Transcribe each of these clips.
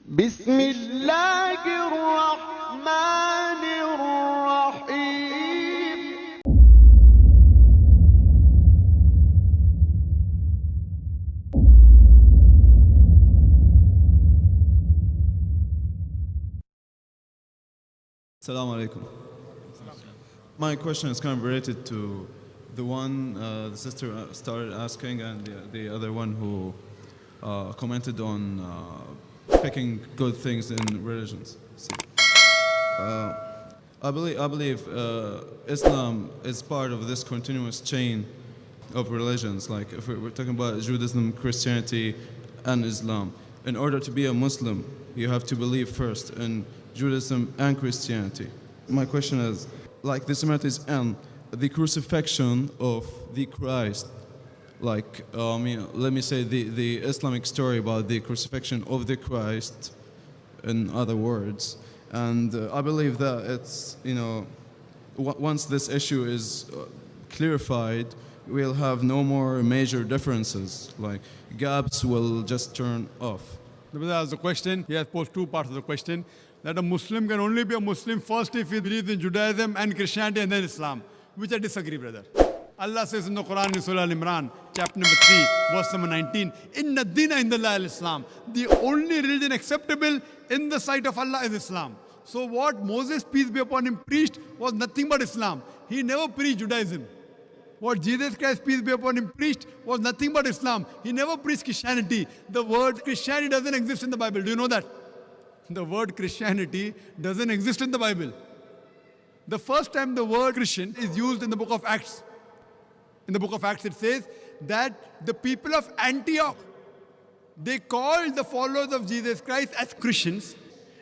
بسم الله الرحمن الرحيم. Assalamu alaikum. My question is kind of related to the one the sister started asking and the other one who commented on picking good things in religions. See, I believe Islam is part of this continuous chain of religions. Like if we're talking about Judaism, Christianity, and Islam. In order to be a Muslim, you have to believe first in Judaism and Christianity. My question is, like the similarities and the crucifixion of the Christ, like let me say the Islamic story about the crucifixion of the Christ, in other words, and I believe that it's, once this issue is clarified, we'll have no more major differences, like gaps will just turn off. The brother asked the question, he has posed two parts of the question, that a Muslim can only be a Muslim first if he believes in Judaism and Christianity and then Islam, which I disagree, brother. Allah says in the Quran in Surah Al-Imran, chapter number 3, verse number 19, Inna dina indallah al-Islam. The only religion acceptable in the sight of Allah is Islam. So what Moses, peace be upon him, preached was nothing but Islam. He never preached Judaism. What Jesus Christ, peace be upon him, preached was nothing but Islam. He never preached Christianity. The word Christianity doesn't exist in the Bible. Do you know that? The word Christianity doesn't exist in the Bible. The first time the word Christian is used in the book of Acts. In the book of Acts it says that the people of Antioch, they called the followers of Jesus Christ as Christians.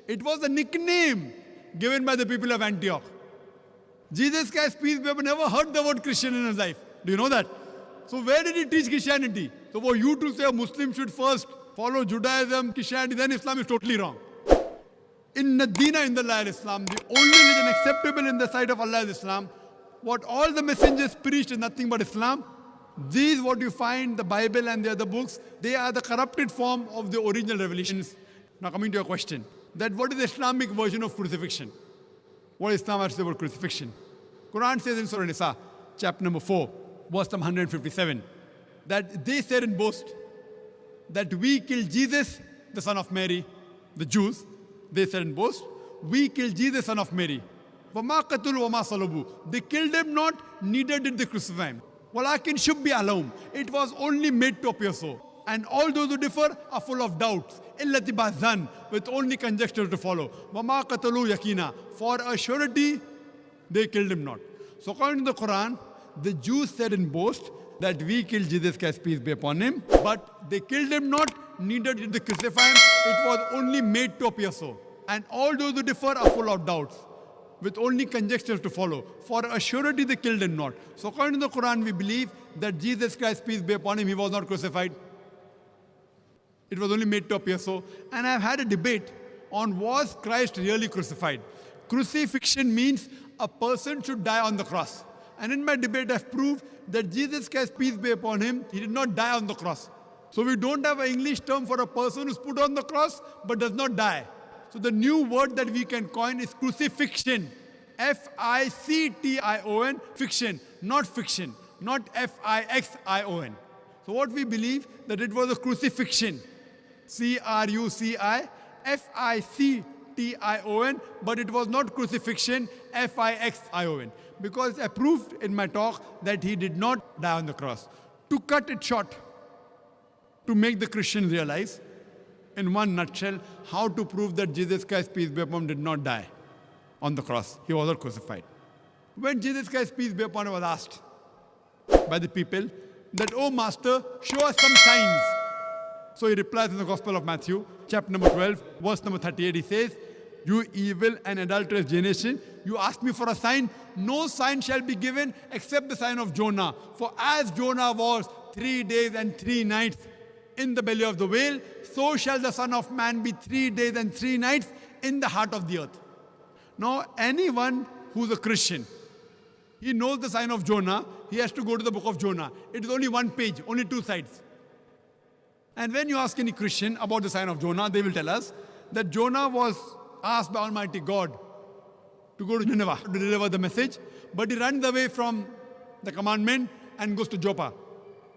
It was a nickname given by the people of Antioch. Jesus Christ, peace be upon him, never heard the word Christian in his life. Do you know that? So where did he teach Christianity? So for you to say a Muslim should first follow Judaism, Christianity, then Islam is totally wrong. Inna dina indallah al-Islam. The only religion acceptable in the sight of Allah is Islam. What all the messengers preached is nothing but Islam. These, what you find, the Bible and the other books, they are the corrupted form of the original revelations. Now coming to your question, that what is the Islamic version of crucifixion? What is Islam has to say about crucifixion? Quran says in Surah Nisa, chapter number 4, verse number 157, that they said in boast that we killed Jesus, the son of Mary, the Jews. They said in boast, we killed Jesus, son of Mary. وَمَا قَتُلُوا وَمَا صَلَبُوا. They killed him not, neither did they crucify him. وَلَكِنْ شُبِّهَ لَهُمْ. It was only made to appear so. And all those who differ are full of doubts. إِلَّا اتِّبَاعَ with only conjecture to follow. وَمَا قَتَلُوا يَقِينًا. For a surety, they killed him not. So according to the Quran, the Jews said in boast that we killed Jesus Christ, peace be upon him, but they killed him not, neither did they crucify him. It was only made to appear so. And all those who differ are full of doubts, with only conjecture to follow. For a surety they killed him not. So according to the Quran, we believe that Jesus Christ, peace be upon him, he was not crucified. It was only made to appear so. And I've had a debate on, was Christ really crucified? Crucifixion means a person should die on the cross. And in my debate, I've proved that Jesus Christ, peace be upon him, he did not die on the cross. So we don't have an English term for a person who's put on the cross but does not die. So the new word that we can coin is crucifixion. F-I-C-T-I-O-N, fiction, not fiction, not F-I-X-I-O-N. So what we believe, that it was a crucifixion. C-R-U-C-I-F-I-C-T-I-O-N, but it was not crucifixion, F-I-X-I-O-N. Because I proved in my talk that he did not die on the cross. To cut it short, to make the Christians realize, in one nutshell, how to prove that Jesus Christ, peace be upon him, did not die on the cross. He was not crucified. When Jesus Christ, peace be upon him, was asked by the people that, "Oh Master, show us some signs." So he replies in the Gospel of Matthew, chapter number 12, verse number 38, he says, "You evil and adulterous generation, you ask me for a sign. No sign shall be given except the sign of Jonah. For as Jonah was 3 days and 3 nights in the belly of the whale, so shall the Son of Man be 3 days and 3 nights in the heart of the earth." Now, anyone who's a Christian, he knows the sign of Jonah, he has to go to the book of Jonah. It is only one page, only 2 sides. And when you ask any Christian about the sign of Jonah, they will tell us that Jonah was asked by Almighty God to go to Nineveh to deliver the message, but he runs away from the commandment and goes to Joppa.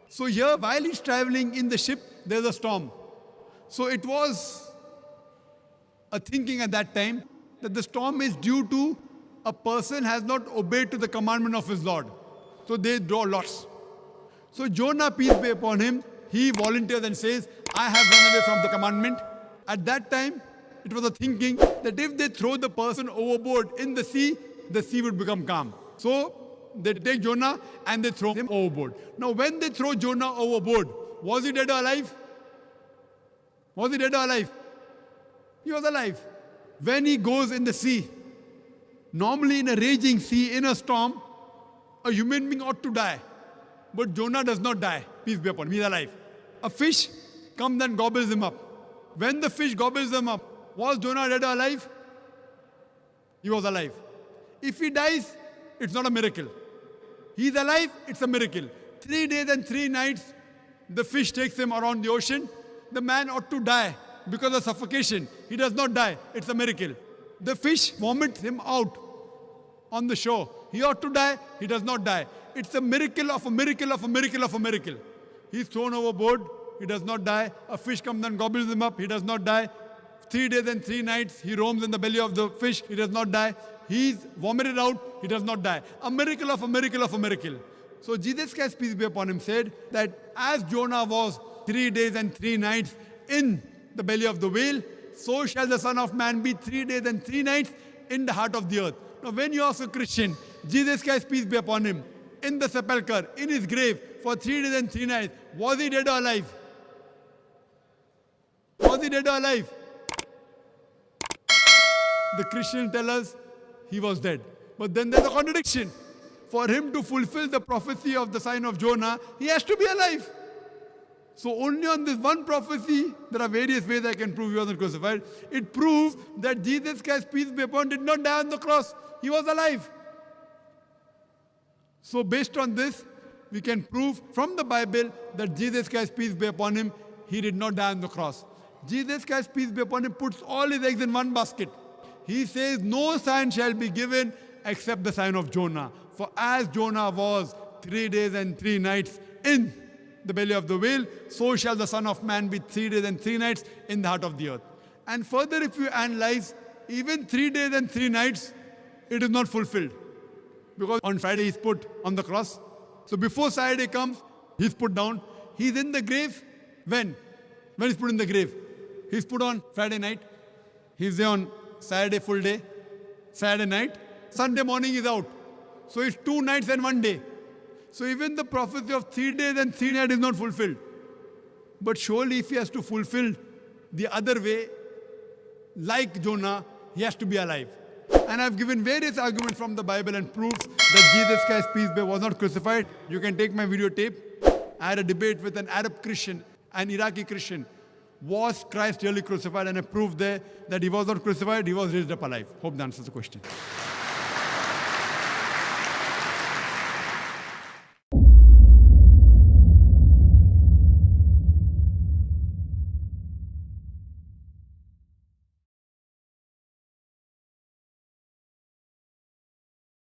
So here, while he's traveling in the ship, there's a storm. So it was a thinking at that time that the storm is due to a person has not obeyed to the commandment of his Lord. So they draw lots. So Jonah, peace be upon him, he volunteers and says, I have run away from the commandment. At that time, it was a thinking that if they throw the person overboard in the sea would become calm. So they take Jonah and they throw him overboard. Now when they throw Jonah overboard, was he dead or alive? Was he dead or alive? He was alive. When he goes in the sea, normally in a raging sea, in a storm, a human being ought to die. But Jonah does not die. Peace be upon him. He is alive. A fish comes and gobbles him up. When the fish gobbles him up, was Jonah dead or alive? He was alive. If he dies, it's not a miracle. He is alive, it's a miracle. 3 days and 3 nights, the fish takes him around the ocean. The man ought to die because of suffocation. He does not die. It's a miracle. The fish vomits him out on the shore. He ought to die. He does not die. It's a miracle of a miracle of a miracle of a miracle. He's thrown overboard. He does not die. A fish comes and gobbles him up. He does not die. 3 days and 3 nights, he roams in the belly of the fish. He does not die. He's vomited out. He does not die. A miracle of a miracle of a miracle. So Jesus Christ, peace be upon him, said that as Jonah was 3 days and 3 nights in the belly of the whale, so shall the Son of Man be 3 days and 3 nights in the heart of the earth. Now when you ask a Christian, Jesus Christ, peace be upon him, in the sepulchre, in his grave, for 3 days and 3 nights, was he dead or alive? Was he dead or alive? The Christians tell us he was dead. But then there's a contradiction. For him to fulfill the prophecy of the sign of Jonah, he has to be alive. So only on this one prophecy, there are various ways I can prove he wasn't crucified. It proves that Jesus Christ, peace be upon him, did not die on the cross. He was alive. So based on this, we can prove from the Bible that Jesus Christ, peace be upon him, he did not die on the cross. Jesus Christ, peace be upon him, puts all his eggs in one basket. He says, no sign shall be given except the sign of Jonah. For as Jonah was 3 days and 3 nights in the belly of the whale, so shall the Son of Man be 3 days and 3 nights in the heart of the earth. And further, if you analyze, even 3 days and 3 nights, it is not fulfilled. Because on Friday he's put on the cross. So before Saturday comes, he's put down. He's in the grave. When? When he's put in the grave? He's put on Friday night. He's there on Saturday full day. Saturday night. Sunday morning he's out. So it's 2 nights and 1 day. So even the prophecy of 3 days and 3 nights is not fulfilled. But surely if he has to fulfill the other way, like Jonah, he has to be alive. And I've given various arguments from the Bible and proofs that Jesus Christ, peace be, was not crucified. You can take my videotape. I had a debate with an Arab Christian, an Iraqi Christian. Was Christ really crucified? And I proved there that he was not crucified, he was raised up alive. Hope that answers the question.